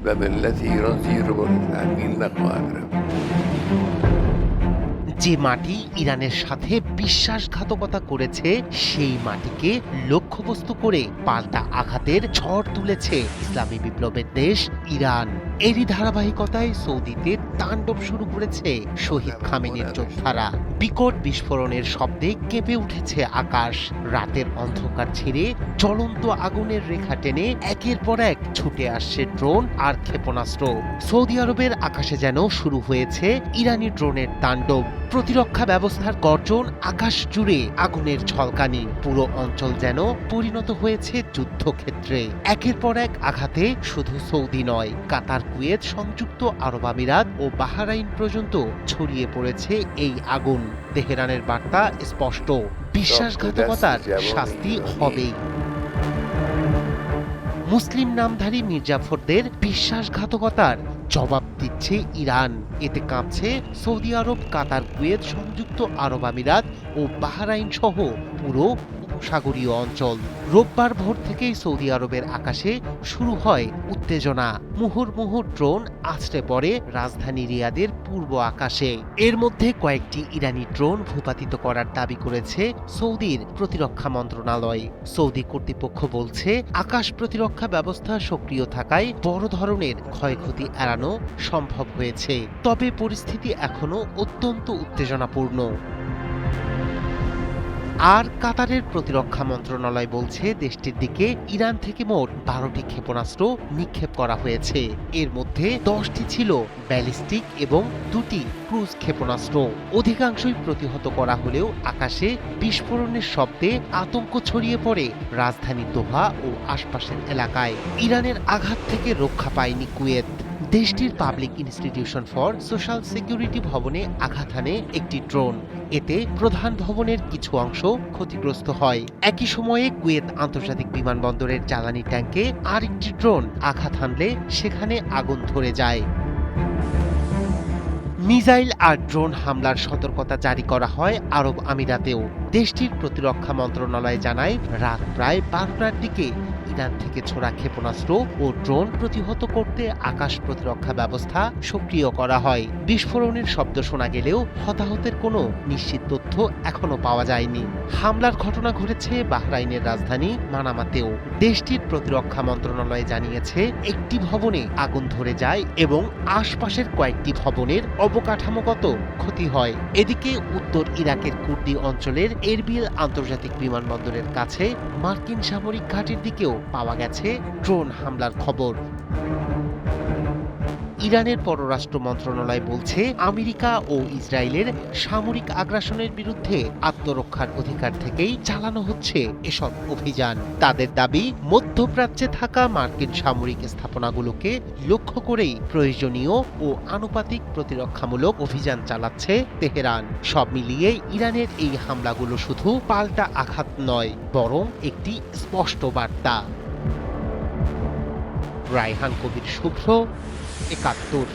فبالتي يرضي الفاهمين قادرا যে মাটি ইরানের সাথে বিশ্বাসঘাতকতা করেছে সেই মাটিকে লক্ষ্যবস্তু করে পাল্টা আঘাতের ঝড় তুলেছে ইসলামী বিপ্লবের দেশ ইরান। এরই ধারাবাহিকতায় সৌদিতে তাণ্ডব শুরু করেছে শহীদ খামেনির যোদ্ধারা। বিকট বিস্ফোরণের শব্দে কেঁপে উঠেছে আকাশ। রাতের অন্ধকার ছেড়ে জ্বলন্ত আগুনের রেখা টেনে একের পর এক ছুটে আসছে ড্রোন আর ক্ষেপণাস্ত্র। সৌদি আরবের আকাশে যেন শুরু হয়েছে ইরানি ড্রোনের তাণ্ডব। প্রতিরক্ষা ব্যবস্থার গর্জন, আকাশ জুড়ে আগুনের ঝলকানি। পুরো অঞ্চল যেন পরিণত হয়েছে যুদ্ধক্ষেত্রে। একের পর এক আঘাতে শুধু সৌদি নয়, কাতার, কুয়েত, সংযুক্ত আরব আমিরাত ও বাহরাইন পর্যন্ত ছড়িয়ে পড়েছে এই আগুন। তেহরানের বার্তা স্পষ্ট, বিশ্বাসঘাতকতার শাস্তি হবেই। মুসলিম নামধারী মির্জাফরদের বিশ্বাসঘাতকতার জবাব দিচ্ছে ইরান। এতে কাঁপছে সৌদি আরব, কাতার, কুয়েত, সংযুক্ত আরব আমিরাত ও বাহরাইন সহ পুরো উপসাগরীয় অঞ্চল। রোববার ভোর থেকেই সৌদি আরবের আকাশে শুরু হয় উত্তেজনা। মুহুর্মুহু ড্রোন আছড়ে পড়ে রাজধানী রিয়াদের পূর্ব আকাশে। এর মধ্যে কয়েকটি ইরানি ড্রোন ভূপাতিত করার দাবি করেছে সৌদির প্রতিরক্ষা মন্ত্রণালয়। সৌদি কর্তৃপক্ষ বলছে, আকাশ প্রতিরক্ষা ব্যবস্থা সক্রিয় থাকায় বড় ধরনের ক্ষয়ক্ষতি এড়ানো সম্ভব হয়েছে। তবে পরিস্থিতি এখনো অত্যন্ত উত্তেজনাপূর্ণ। আর কাতারের প্রতিরক্ষা মন্ত্রণালয় বলছে, দেশটির দিকে ইরান থেকে মোট 12টি ক্ষেপণাস্ত্র নিক্ষেপ করা হয়েছে। এর মধ্যে 10টি ছিল ব্যালিস্টিক এবং 2টি ক্রুজ ক্ষেপণাস্ত্র। অধিকাংশই প্রতিহত করা হলেও আকাশে বিস্ফোরণের শব্দে আতঙ্ক ছড়িয়ে পড়ে রাজধানী দোহা ও আশপাশের এলাকায়। ইরানের আঘাত থেকে রক্ষা পায়নি কুয়েত। দেশটির public institution for social security ভবনে আঘাত হানে একটি ড্রোন। এতে প্রধান ভবনের কিছু অংশ ক্ষতিগ্রস্ত হয়। একই সময়ে কুয়েত আন্তর্জাতিক বিমানবন্দরের জ্বালানি ট্যাঙ্কে আরেকটি ড্রোন আঘাত হানলে সেখানে আগুন ধরে যায়। মিসাইল আর ড্রোন হামলার সতর্কতা জারি করা হয় আরব আমিরাতেও। দেশটির প্রতিরক্ষা মন্ত্রণালয় জানায়, রাত প্রায় 12টার দিকে ইরান থেকে ছোড়া ক্ষেপণাস্ত্র ও ড্রোন প্রতিহত করতে আকাশ প্রতিরক্ষা ব্যবস্থা সক্রিয় করা হয়। বিস্ফোরণের শব্দ শোনা গেলেও হতাহতের কোনো নিশ্চিত তথ্য এখনো পাওয়া যায়নি। হামলার ঘটনা ঘটেছে বাহরাইনের রাজধানী মানামাতেও। দেশটির প্রতিরক্ষা মন্ত্রণালয় জানিয়েছে, একটি ভবনে আগুন ধরে যায় এবং আশপাশের কয়েকটি ভবনের অবকাঠামোগত ক্ষতি হয়। এদিকে উত্তর ইরাকের কুর্দি অঞ্চলের এরবিল আন্তর্জাতিক বিমানবন্দরের কাছে মার্কিন সামরিক ঘাঁটির দিকেও পাওয়া গেছে ড্রোন হামলার খবর। ইরানের পররাষ্ট্র মন্ত্রণালয় বলছে, আমেরিকা ও ইসরায়েলের সামরিক আগ্রাসনের বিরুদ্ধে আত্মরক্ষার অধিকার থেকেই চালানো হচ্ছে এসব অভিযান। তাদের দাবি, মধ্যপ্রাচ্যে থাকা মার্কিন সামরিক স্থাপনাগুলোকে লক্ষ্য করেই প্রয়োজনীয় ও আনুপাতিক প্রতিরক্ষামূলক অভিযান চালাচ্ছে তেহরান। সব মিলিয়ে ইরানের এই হামলাগুলো শুধু পাল্টা আঘাত নয়, বরং একটি স্পষ্ট বার্তা। রায়হান কবির, শুভ্র, 71।